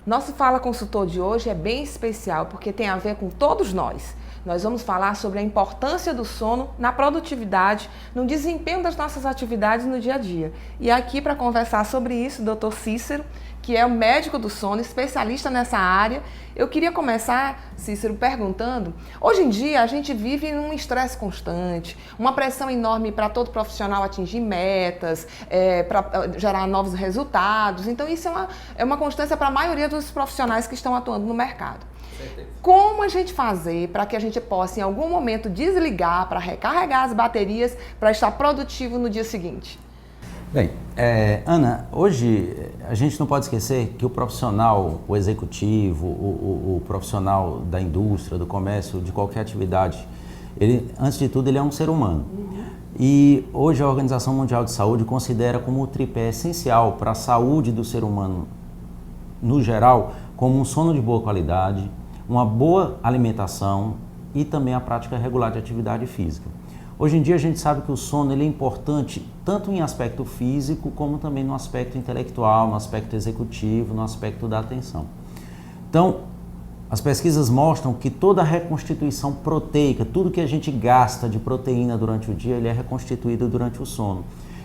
Nosso Fala Consultor de hoje é bem especial porque tem a ver com todos nós. Nós vamos falar sobre a importância do sono na produtividade, no desempenho das nossas atividades no dia a dia. E aqui para conversar sobre isso, o Dr. Cícero, que é o médico do sono, especialista nessa área. Eu queria começar, Cícero, perguntando, hoje em dia a gente vive num estresse constante, uma pressão enorme para todo profissional atingir metas, para gerar novos resultados. Então isso é uma constância para a maioria dos profissionais que estão atuando no mercado. Como a gente fazer para que a gente possa em algum momento desligar, para recarregar as baterias, para estar produtivo no dia seguinte? Bem, Ana, hoje a gente não pode esquecer que o profissional, o executivo, o profissional da indústria, do comércio, de qualquer atividade, ele, antes de tudo, ele é um ser humano. E hoje a Organização Mundial de Saúde considera como o tripé essencial para a saúde do ser humano, no geral, como um sono de boa qualidade, uma boa alimentação e também a prática regular de atividade física. Hoje em dia a gente sabe que o sono ele é importante tanto em aspecto físico como também no aspecto intelectual, no aspecto executivo, no aspecto da atenção. Então, as pesquisas mostram que toda a reconstituição proteica, tudo que a gente gasta de proteína durante o dia, ele é reconstituído durante o sono.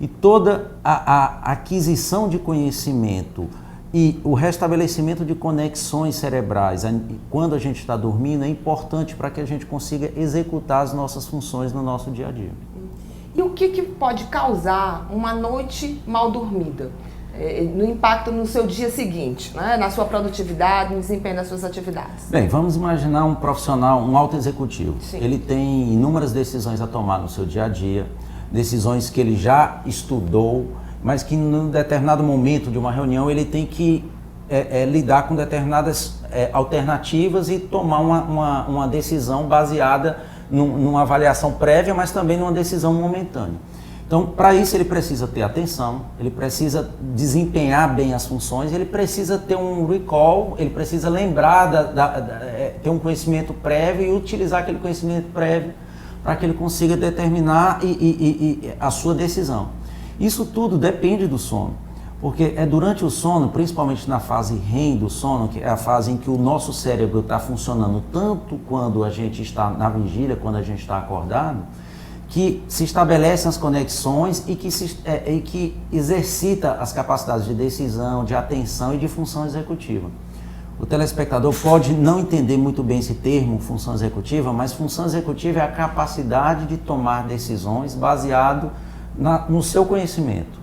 E toda a aquisição de conhecimento e o restabelecimento de conexões cerebrais, quando a gente está dormindo, é importante para que a gente consiga executar as nossas funções no nosso dia a dia. E o que pode causar uma noite mal dormida? No impacto no seu dia seguinte, né? Na sua produtividade, no desempenho das suas atividades? Bem, vamos imaginar um profissional, um alto executivo. Sim. Ele tem inúmeras decisões a tomar no seu dia a dia, decisões que ele já estudou, mas que num determinado momento de uma reunião ele tem que lidar com determinadas alternativas e tomar uma decisão baseada numa avaliação prévia, mas também numa decisão momentânea. Então, para isso ele precisa ter atenção, ele precisa desempenhar bem as funções, ele precisa ter um recall, ele precisa lembrar, ter um conhecimento prévio e utilizar aquele conhecimento prévio para que ele consiga determinar a sua decisão. Isso tudo depende do sono, porque é durante o sono, principalmente na fase REM do sono, que é a fase em que o nosso cérebro está funcionando tanto quando a gente está na vigília, quando a gente está acordado, que se estabelecem as conexões e que exercita as capacidades de decisão, de atenção e de função executiva. O telespectador pode não entender muito bem esse termo, função executiva, mas função executiva é a capacidade de tomar decisões baseado no seu conhecimento.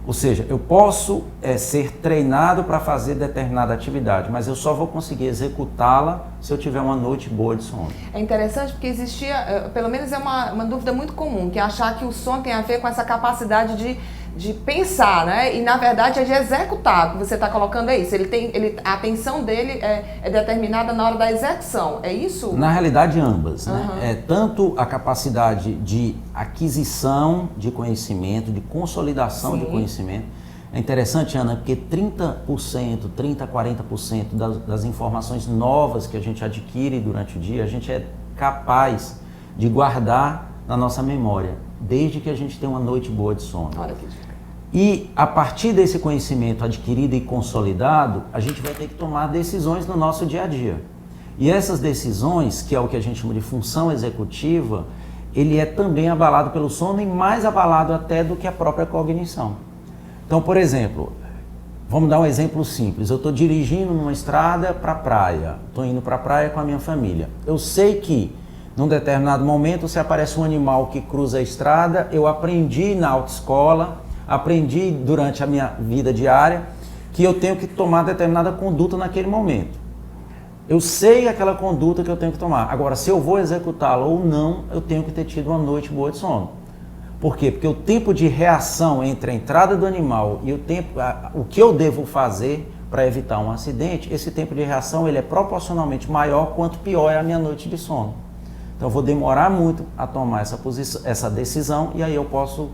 Ou seja, eu posso ser treinado para fazer determinada atividade, mas eu só vou conseguir executá-la se eu tiver uma noite boa de sono. É interessante porque existia, pelo menos é uma dúvida muito comum, que é achar que o sono tem a ver com essa capacidade de pensar, né? E na verdade é de executar. O que você está colocando é isso. A atenção dele é determinada na hora da execução. É isso? Na realidade, ambas. Né? Tanto a capacidade de aquisição de conhecimento, de consolidação de conhecimento. É interessante, Ana, porque 30%, 30% a 40% das informações novas que a gente adquire durante o dia, a gente é capaz de guardar na nossa memória, desde que a gente tenha uma noite boa de sono. Olha que dica. E a partir desse conhecimento adquirido e consolidado, a gente vai ter que tomar decisões no nosso dia a dia. E essas decisões, que é o que a gente chama de função executiva, ele é também abalado pelo sono e mais abalado até do que a própria cognição. Então, por exemplo, vamos dar um exemplo simples. Eu estou dirigindo numa estrada para a praia, estou indo para a praia com a minha família. Eu sei que num determinado momento, se aparece um animal que cruza a estrada, eu aprendi na autoescola, aprendi durante a minha vida diária, que eu tenho que tomar determinada conduta naquele momento. Eu sei aquela conduta que eu tenho que tomar. Agora, se eu vou executá-la ou não, eu tenho que ter tido uma noite boa de sono. Por quê? Porque o tempo de reação entre a entrada do animal e o que eu devo fazer para evitar um acidente, esse tempo de reação ele é proporcionalmente maior quanto pior é a minha noite de sono. Então eu vou demorar muito a tomar essa decisão e aí eu posso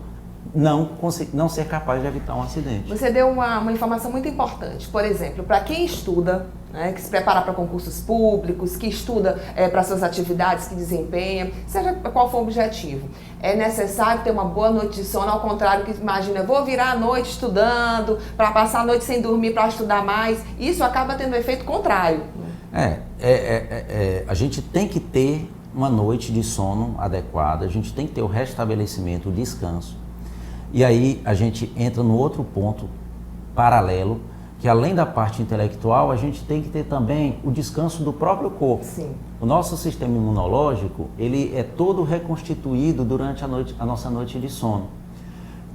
não ser capaz de evitar um acidente. Você deu uma informação muito importante. Por exemplo, para quem estuda, né, que se prepara para concursos públicos, que estuda para suas atividades, que desempenha, seja qual for o objetivo, é necessário ter uma boa noite de sono, ao contrário que imagina, eu vou virar a noite estudando, para passar a noite sem dormir, para estudar mais. Isso acaba tendo um efeito contrário. A gente tem que ter uma noite de sono adequada, a gente tem que ter o restabelecimento, o descanso. E aí a gente entra no outro ponto paralelo, que além da parte intelectual, a gente tem que ter também o descanso do próprio corpo. Sim. O nosso sistema imunológico, ele é todo reconstituído durante a nossa noite de sono.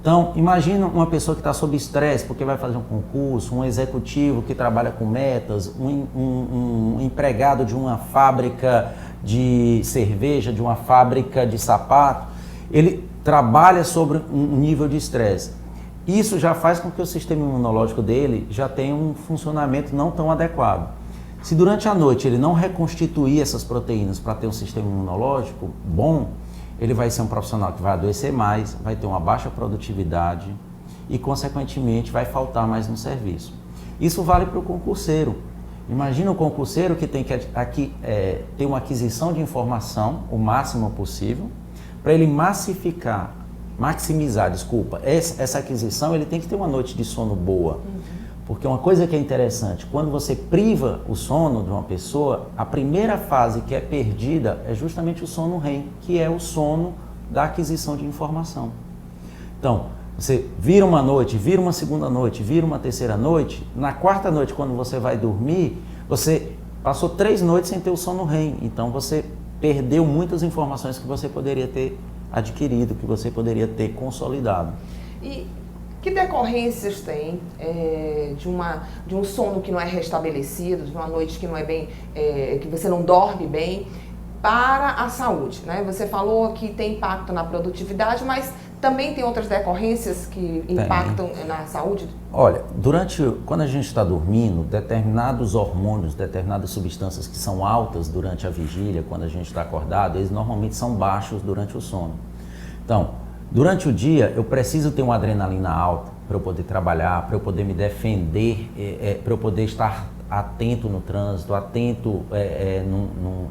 Então, imagina uma pessoa que está sob estresse porque vai fazer um concurso, um executivo que trabalha com metas, um empregado de uma fábrica de cerveja, de uma fábrica de sapato, ele trabalha sobre um nível de estresse. Isso já faz com que o sistema imunológico dele já tenha um funcionamento não tão adequado. Se durante a noite ele não reconstituir essas proteínas para ter um sistema imunológico bom, ele vai ser um profissional que vai adoecer mais, vai ter uma baixa produtividade e, consequentemente, vai faltar mais no serviço. Isso vale para o concurseiro. Imagina o concurseiro que tem que ter uma aquisição de informação o máximo possível, para ele maximizar, essa aquisição, ele tem que ter uma noite de sono boa. Porque uma coisa que é interessante, quando você priva o sono de uma pessoa, a primeira fase que é perdida é justamente o sono REM, que é o sono da aquisição de informação. Então, você vira uma noite, vira uma segunda noite, vira uma terceira noite, na quarta noite, quando você vai dormir, você passou 3 noites sem ter o sono REM, então você perdeu muitas informações que você poderia ter adquirido, que você poderia ter consolidado. E que decorrências tem de um sono que não é restabelecido, de uma noite que não é bem, que você não dorme bem, para a saúde, né? Você falou que tem impacto na produtividade, mas também tem outras decorrências que impactam na saúde? Olha, quando a gente está dormindo, determinados hormônios, determinadas substâncias que são altas durante a vigília, quando a gente está acordado, eles normalmente são baixos durante o sono. Então, durante o dia, eu preciso ter uma adrenalina alta para eu poder trabalhar, para eu poder me defender, para eu poder estar atento no trânsito, atento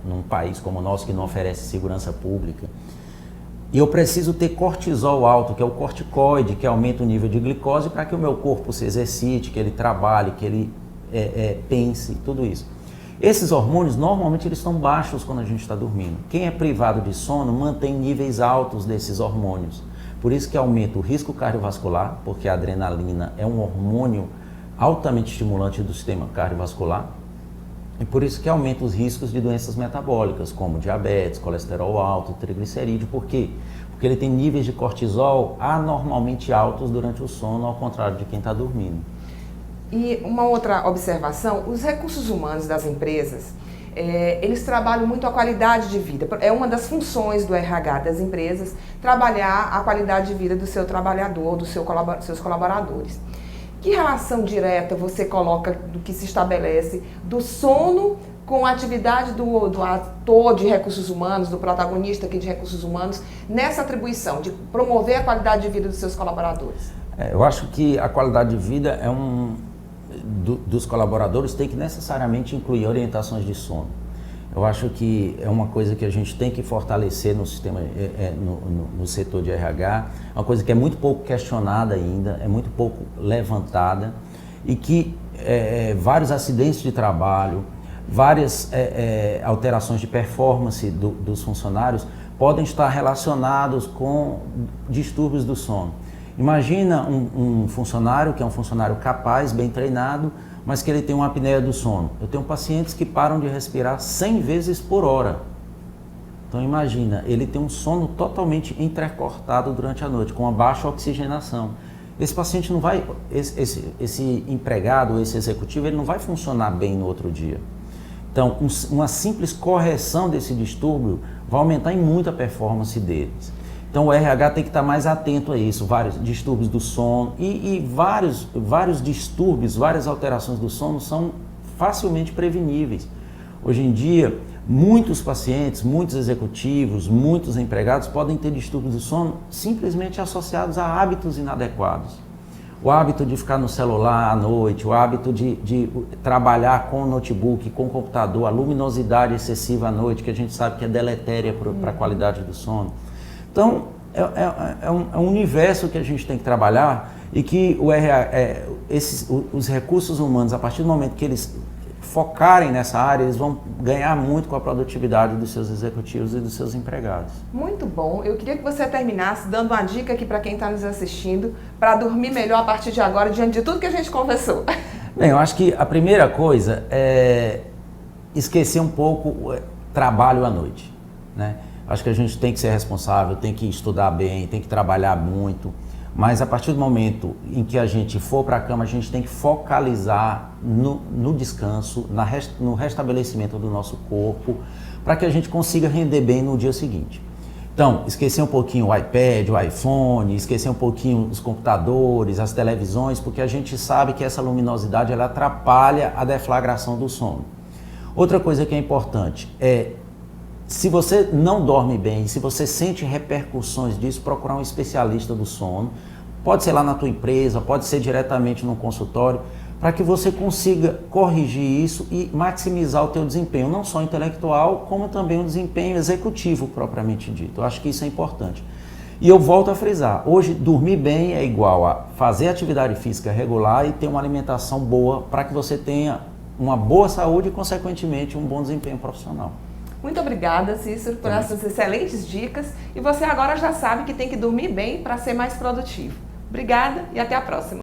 num país como o nosso que não oferece segurança pública. E eu preciso ter cortisol alto, que é o corticoide, que aumenta o nível de glicose para que o meu corpo se exercite, que ele trabalhe, que ele pense, tudo isso. Esses hormônios, normalmente, eles estão baixos quando a gente está dormindo. Quem é privado de sono mantém níveis altos desses hormônios. Por isso que aumenta o risco cardiovascular, porque a adrenalina é um hormônio altamente estimulante do sistema cardiovascular. E por isso que aumenta os riscos de doenças metabólicas, como diabetes, colesterol alto, triglicerídeo. Por quê? Porque ele tem níveis de cortisol anormalmente altos durante o sono, ao contrário de quem está dormindo. E uma outra observação, os recursos humanos das empresas, eles trabalham muito a qualidade de vida. É uma das funções do RH das empresas, trabalhar a qualidade de vida do seu trabalhador, dos seus colaboradores. Que relação direta você coloca do que se estabelece do sono com a atividade do ator de recursos humanos, do protagonista aqui de recursos humanos, nessa atribuição de promover a qualidade de vida dos seus colaboradores? Eu acho que a qualidade de vida dos colaboradores tem que necessariamente incluir orientações de sono. Eu acho que é uma coisa que a gente tem que fortalecer no sistema, no setor de RH, é uma coisa que é muito pouco questionada ainda, é muito pouco levantada e que vários acidentes de trabalho, várias alterações de performance dos funcionários podem estar relacionados com distúrbios do sono. Imagina um funcionário que é um funcionário capaz, bem treinado, mas que ele tem uma apneia do sono. Eu tenho pacientes que param de respirar 100 vezes por hora. Então imagina, ele tem um sono totalmente entrecortado durante a noite, com uma baixa oxigenação. Esse paciente não vai, esse empregado, esse executivo, ele não vai funcionar bem no outro dia. Então, uma simples correção desse distúrbio vai aumentar em muito a performance deles. Então o RH tem que estar mais atento a isso, vários distúrbios do sono e vários distúrbios, várias alterações do sono são facilmente preveníveis. Hoje em dia, Muitos pacientes, muitos executivos, muitos empregados podem ter distúrbios do sono simplesmente associados a hábitos inadequados. O hábito de ficar no celular à noite, o hábito de trabalhar com o notebook, com o computador, a luminosidade excessiva à noite, que a gente sabe que é deletéria para a qualidade do sono. Então, é um universo que a gente tem que trabalhar e que os recursos humanos, a partir do momento que eles focarem nessa área, eles vão ganhar muito com a produtividade dos seus executivos e dos seus empregados. Muito bom. Eu queria que você terminasse dando uma dica aqui para quem está nos assistindo, para dormir melhor a partir de agora, diante de tudo que a gente conversou. Bem, eu acho que a primeira coisa é esquecer um pouco o trabalho à noite, né? Acho que a gente tem que ser responsável, tem que estudar bem, tem que trabalhar muito, mas a partir do momento em que a gente for para a cama, a gente tem que focalizar no descanso, no restabelecimento do nosso corpo, para que a gente consiga render bem no dia seguinte. Então, esquecer um pouquinho o iPad, o iPhone, esquecer um pouquinho os computadores, as televisões, porque a gente sabe que essa luminosidade ela atrapalha a deflagração do sono. Outra coisa que é importante é, se você não dorme bem, se você sente repercussões disso, procurar um especialista do sono. Pode ser lá na tua empresa, pode ser diretamente no consultório, para que você consiga corrigir isso e maximizar o teu desempenho, não só intelectual, como também o desempenho executivo propriamente dito. Eu acho que isso é importante. E eu volto a frisar, hoje dormir bem é igual a fazer atividade física regular e ter uma alimentação boa para que você tenha uma boa saúde e, consequentemente, um bom desempenho profissional. Muito obrigada, Cícero, por essas excelentes dicas. E você agora já sabe que tem que dormir bem para ser mais produtivo. Obrigada e até a próxima.